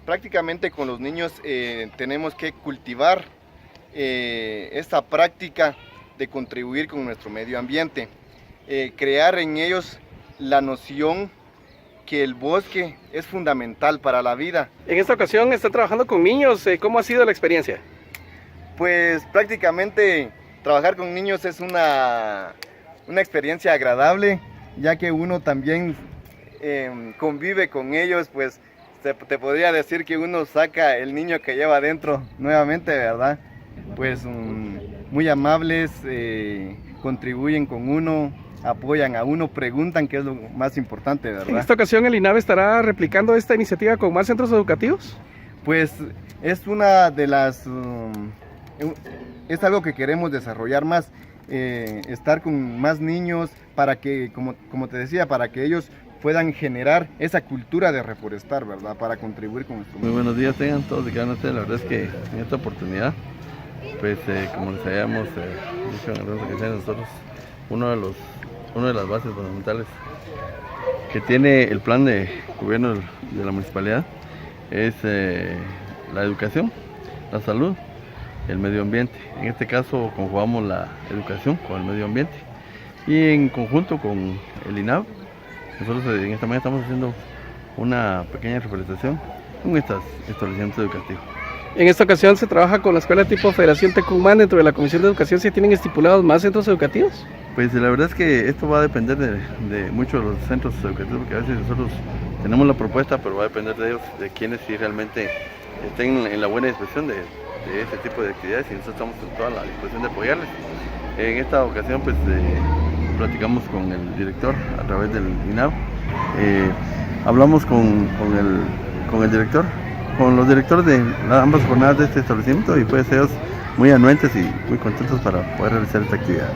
prácticamente con los niños tenemos que cultivar esta práctica de contribuir con nuestro medio ambiente, crear en ellos la noción que el bosque es fundamental para la vida. En esta ocasión está trabajando con niños, ¿cómo ha sido la experiencia? Pues prácticamente trabajar con niños es una experiencia agradable, ya que uno también convive con ellos, pues te podría decir que uno saca el niño que lleva adentro nuevamente, ¿verdad? Pues muy amables, contribuyen con uno, apoyan a uno, preguntan, que es lo más importante, ¿verdad? En esta ocasión el INAV estará replicando esta iniciativa con más centros educativos. Pues es una de las, es algo que queremos desarrollar más, estar con más niños para que, como te decía, para que ellos puedan generar esa cultura de reforestar, ¿verdad? Para contribuir con nuestro Muy buenos días tengan todos y cada uno de ustedes. La verdad es que en esta oportunidad, pues como les habíamos dicho en algunas ocasiones, nosotros una de las bases fundamentales que tiene el plan de gobierno de la municipalidad es la educación, la salud, el medio ambiente. En este caso conjugamos la educación con el medio ambiente y en conjunto con el INAV, nosotros en esta mañana estamos haciendo una pequeña reforestación con estos establecimientos educativos. En esta ocasión se trabaja con la escuela tipo Federación Tecumán. Dentro de la Comisión de Educación, ¿se tienen estipulados más centros educativos? Pues la verdad es que esto va a depender de muchos de los centros educativos, porque a veces nosotros tenemos la propuesta, pero va a depender de ellos, de quienes si realmente estén en la buena disposición de este tipo de actividades, y nosotros estamos en toda la disposición de apoyarles. En esta ocasión pues platicamos con el director a través del INAV, hablamos con el director, con los directores de ambas jornadas de este establecimiento, y pues ellos muy anuentes y muy contentos para poder realizar esta actividad.